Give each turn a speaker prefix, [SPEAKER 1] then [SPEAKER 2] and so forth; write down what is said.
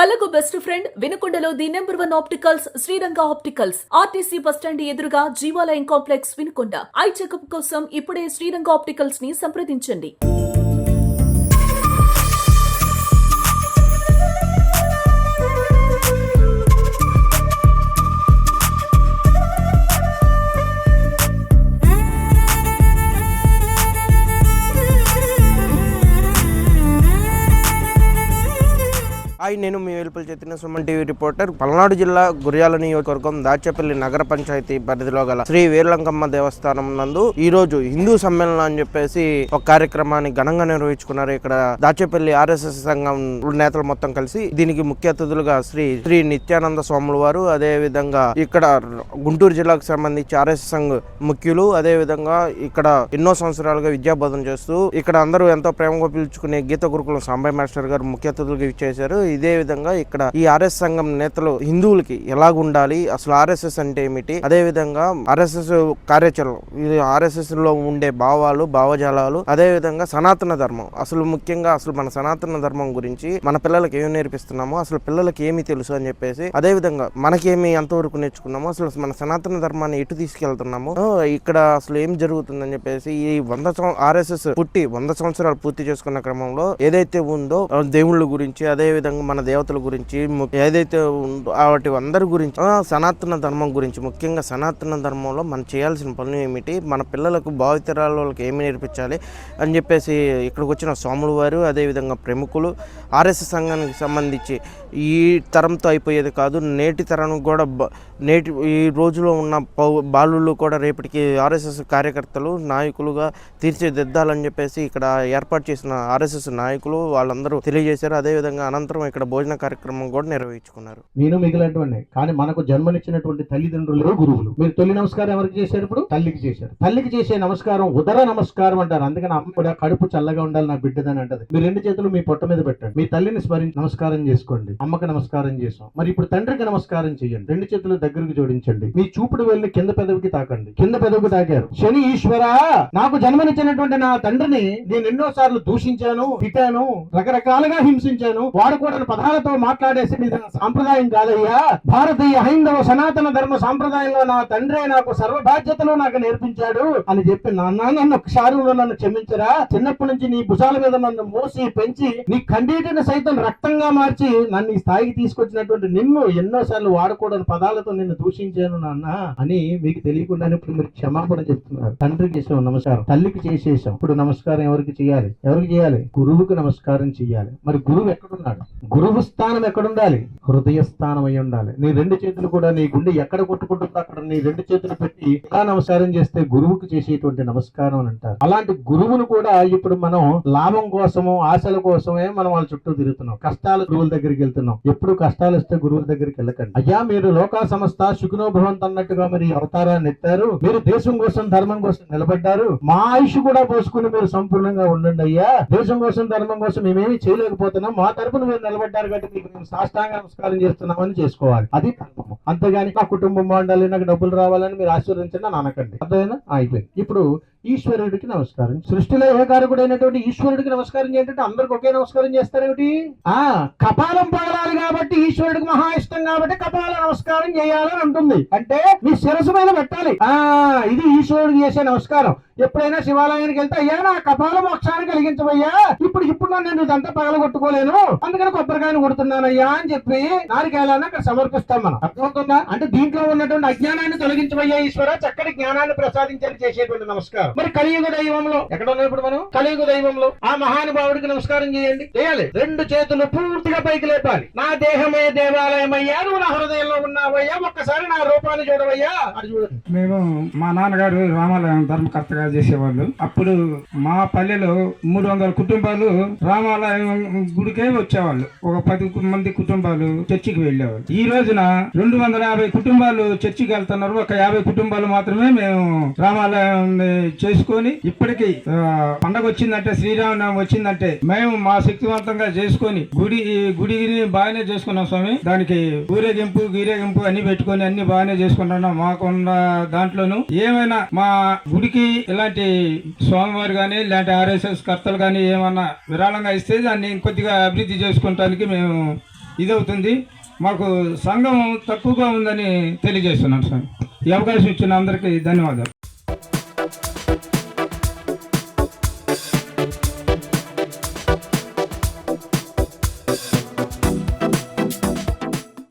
[SPEAKER 1] కళ్ళకు best friend వినుకొండలో the number 1 opticals Sriranga opticals RTC bus stand ఎదురుగా Jeevalayam complex Vinukonda. Eye checkup కోసం ఇప్పుడే శ్రీరంగ ఆప్టికల్స్ ని సంప్రదించండి.
[SPEAKER 2] నేను మీ వెలుపల చైతన్య సుమన్ టీవీ రిపోర్టర్. పల్నాడు జిల్లా గుర్యాల నియోజకవర్గం దాచేపల్లి నగర పంచాయతీ పరిధిలో గల శ్రీ వీరలంకమ్మ దేవస్థానం నందు ఈ రోజు హిందూ సమ్మేళనం అని చెప్పేసి ఒక కార్యక్రమాన్ని ఘనంగా నిర్వహించుకున్నారు. ఇక్కడ దాచేపల్లి ఆర్ఎస్ఎస్ సంఘం నేతలు మొత్తం కలిసి దీనికి ముఖ్య అతిథులుగా శ్రీ నిత్యానంద స్వాముల వారు, అదే విధంగా ఇక్కడ గుంటూరు జిల్లాకు సంబంధించి ఆర్ఎస్ఎస్ సంఘ ముఖ్యులు, అదే విధంగా ఇక్కడ ఎన్నో సంవత్సరాలుగా విద్యాబోధన చేస్తూ ఇక్కడ అందరూ ఎంతో ప్రేమగా పిలుచుకునే గీత గురుకులం సాంబయ్య మాస్టర్ గారు ముఖ్య అతిథులుగా ఇచ్చేశారు. ఇదే విధంగా ఇక్కడ ఈ ఆర్ఎస్ సంఘం నేతలు హిందువులకి ఎలాగుండాలి, అసలు ఆర్ఎస్ఎస్ అంటే ఏమిటి, అదే విధంగా ఆర్ఎస్ఎస్ కార్యాచరణ, ఆర్ఎస్ఎస్ లో ఉండే భావాలు, భావజాలాలు, అదే విధంగా సనాతన ధర్మం, అసలు ముఖ్యంగా అసలు మన సనాతన ధర్మం గురించి మన పిల్లలకి ఏమి నేర్పిస్తున్నామో, అసలు పిల్లలకి ఏమి తెలుసు అని చెప్పేసి, అదే విధంగా మనకేమి ఎంతవరకు నేర్చుకున్నామో, అసలు మన సనాతన ధర్మాన్ని ఎటు తీసుకెళ్తున్నామో, ఇక్కడ అసలు ఏం జరుగుతుందని చెప్పేసి ఈ ఆర్ఎస్ఎస్ పుట్టి 100 సంవత్సరాలు పూర్తి చేసుకున్న క్రమంలో ఏదైతే ఉందో దేవుళ్ళ గురించి, అదే విధంగా మన దేవతల గురించి, ఏదైతే ఉందో వాటి అందరి గురించి, సనాతన ధర్మం గురించి, ముఖ్యంగా సనాతన ధర్మంలో మనం చేయాల్సిన పనులు ఏమిటి, మన పిల్లలకు భావితరాల వాళ్ళకి ఏమి నేర్పించాలి అని చెప్పేసి ఇక్కడికి వచ్చిన స్వాముల వారు, అదేవిధంగా ప్రముఖులు, ఆర్ఎస్ఎస్ సంఘానికి సంబంధించి ఈ తరంతో అయిపోయేది కాదు, నేటి తరం కూడా, నేటి ఈ రోజులో ఉన్న బాలుళ్ళు కూడా రేపటికి ఆర్ఎస్ఎస్ కార్యకర్తలు, నాయకులుగా తీర్చిదిద్దాలని చెప్పేసి ఇక్కడ ఏర్పాటు చేసిన ఆర్ఎస్ఎస్ నాయకులు వాళ్ళందరూ తెలియజేశారు. అదేవిధంగా అనంతరం ఇక్కడ భోజన కార్యక్రమం కూడా నిర్వహించుకున్నారు.
[SPEAKER 3] నేను మిగిలినటువంటి కానీ మనకు జన్మనిచ్చినటువంటి తల్లిదండ్రులు గురువులు. మీరు తొలి నమస్కారం ఎవరికి చేశారు? ఇప్పుడు తల్లికి చేశారు. తల్లికి చేసే నమస్కారం ఉదర నమస్కారం అంటారు. అందుకని అమ్మ కూడా కడుపు చల్లగా ఉండాలి నా బిడ్డదని అంటది. మీ 2 చేతులు మీ పొట్ట మీద పెట్టండి, మీ తల్లిని స్మరించి నమస్కారం చేసుకోండి. అమ్మకి నమస్కారం చేసాం, మరి ఇప్పుడు తండ్రికి నమస్కారం చేయండి. 2 చేతులు దగ్గరకు జోడించండి, మీ చూపుడు వెళ్ళి కింద పెదవికి తాకండి. కింద పెదవికి తాకారు. శని ఈశ్వర, నాకు జన్మనిచ్చినటువంటి నా తండ్రిని నేను ఎన్నోసార్లు దూషించాను, తిట్టాను, రకరకాలుగా హింసించాను. వాడు కూడా పదాలతో మాట్లాడేసి సాంప్రదాయం కాదయ్యా. భారతీయ హైందవ సనాతన ధర్మ సాంప్రదాయంలో నా తండ్రే నాకు సర్వ బాధ్యతలు నాకు నేర్పించాడు అని చెప్పి, నాన్న నన్ను క్షారంలో నన్ను క్షమించరా. చిన్నప్పటి నుంచి నీ భుజాల మీద నన్ను మోసి పెంచి నీ కండీటిని సైతం రక్తంగా మార్చి నన్ను ఈ స్థాయికి తీసుకొచ్చినటువంటి నిన్ను ఎన్నోసార్లు వాడకూడని పదాలతో నిన్ను దూషించాను నాన్న అని మీకు తెలియకుండానే ఇప్పుడు మీరు క్షమాపణ చెప్తున్నారు. తండ్రికి చేసాం నమస్కారం, తల్లికి చేసేసాం. ఇప్పుడు నమస్కారం ఎవరికి చేయాలి? ఎవరికి చేయాలి? గురువుకి నమస్కారం చేయాలి. మరి గురువు ఎక్కడున్నాడు? గురువు స్థానం ఎక్కడుండాలి? హృదయ స్థానం అయి ఉండాలి. నీ 2 చేతులు కూడా నీ గుండె ఎక్కడ కొట్టుకుంటుందో అక్కడ నీ 2 చేతులు పెట్టి ఇలా నమస్కారం చేస్తే గురువుకి చేసేటువంటి నమస్కారం అని అంటారు. అలాంటి గురువును కూడా ఇప్పుడు మనం లాభం కోసము, ఆశల కోసమే మనం వాళ్ళ చుట్టూ తిరుగుతున్నాం. కష్టాలు గురువుల దగ్గరికి వెళ్తున్నాం. ఎప్పుడు కష్టాలు వస్తే గురువుల దగ్గరికి వెళ్ళకండి. అయ్యా, మీరు లోకా సంస్థ సుఖినో భవంతు అన్నట్టుగా మరి అవతారాన్ని ఎత్తారు. మీరు దేశం కోసం, ధర్మం కోసం నిలబడ్డారు. మా ఆయుష్ కూడా పోసుకుని మీరు సంపూర్ణంగా ఉండండి అయ్యా. దేశం కోసం, ధర్మం కోసం మేమేమి చేయలేకపోతున్నాం, మా తరపున మీరు నిలబడ్డారు కాబట్టి మీకు మేము సాష్టాంగ నమస్కారం చేస్తున్నామని చేసుకోవాలి. అది ధర్మము. అంతేగాని నా కుటుంబం బాగుండాలి, నాకు డబ్బులు రావాలని మీరు ఆశీర్వదించండి అని అనకండి. అర్థమైనా? అయిపోయింది. ఇప్పుడు ఈశ్వరుడికి నమస్కారం. సృష్టిలో ఏకారకుడైనటువంటి ఈశ్వరుడికి నమస్కారం ఏంటంటే అందరికి ఒకే నమస్కారం చేస్తారేమిటి? కపాలం పగలాలి కాబట్టి ఈశ్వరుడికి మహా ఇష్టం కాబట్టి కపాల నమస్కారం చేయాలని ఉంటుంది. అంటే మీ శిరస్సు మీద పెట్టాలి. ఇది ఈశ్వరుడికి చేసే నమస్కారం. ఎప్పుడైనా శివాలయానికి వెళ్తే, అయ్యా నా కపాల మోక్షాన్ని కలిగించవయ్యా, ఇప్పుడు నేను ఇదంతా పగలగొట్టుకోలేను, అందుకని కొబ్బరికాయను కొడుతున్నానయ్యా అని చెప్పి నారికేయాలని అక్కడ సమర్పిస్తాం మనం. అర్థమవుతుందా? అంటే దీంట్లో ఉన్నటువంటి అజ్ఞానాన్ని తొలగించవయ్యా ఈశ్వర, చక్కటి జ్ఞానాన్ని ప్రసాదించాలని చేసేటువంటి నమస్కారం. మరి కలియుగ దైవంలో ఎక్కడ ఉన్నాం ఇప్పుడు మనం? కలియుగ దైవంలో ఆ మహానుభావుడికి నమస్కారం చేయండి. చేయాలి. 2 చేతులు పూర్తిగా పైకి లేపాలి. నా దేహమే దేవాలయమయ్యా, నువ్వు నా హృదయంలో ఉన్నావయ్యా, ఒక్కసారి నా రూపాన్ని చూడవయ్యా అని చూడండి.
[SPEAKER 4] మేము మా నాన్నగారు రామాలయం ధర్మకర్తగా చేసేవాళ్ళు. అప్పుడు మా పల్లెలో 300 కుటుంబాలు రామాలయం గుడికే వచ్చేవాళ్ళు. ఒక 10 మంది కుటుంబాలు చర్చికి వెళ్ళేవాళ్ళు. ఈ రోజున 250 కుటుంబాలు చర్చికి వెళ్తున్నారు. ఒక 50 కుటుంబాలు మాత్రమే మేము రామాలయం చేసుకొని ఇప్పటికీ పండగ వచ్చిందంటే, శ్రీరామనవమి వచ్చిందంటే మేము మా శక్తివంతంగా చేసుకొని గుడిని బాగానే చేసుకున్నాం స్వామి. దానికి ఊరేగింపు అన్ని పెట్టుకొని అన్ని బాగానే చేసుకుంటున్నాం. మాకున్న దాంట్లోనూ ఏమైనా మా గుడికి ఇలాంటి స్వామివారు కానీ ఇలాంటి ఆర్ఎస్ఎస్ కర్తలు కానీ ఏమన్నా విరాళంగా ఇస్తే దాన్ని ఇంకొద్దిగా అభివృద్ధి చేసుకోవటానికి మేము ఇదవుతుంది. మాకు సంఘం తక్కువగా ఉందని తెలియజేస్తున్నాను సార్. ఈ అవకాశం ఇచ్చిన అందరికీ ధన్యవాదాలు.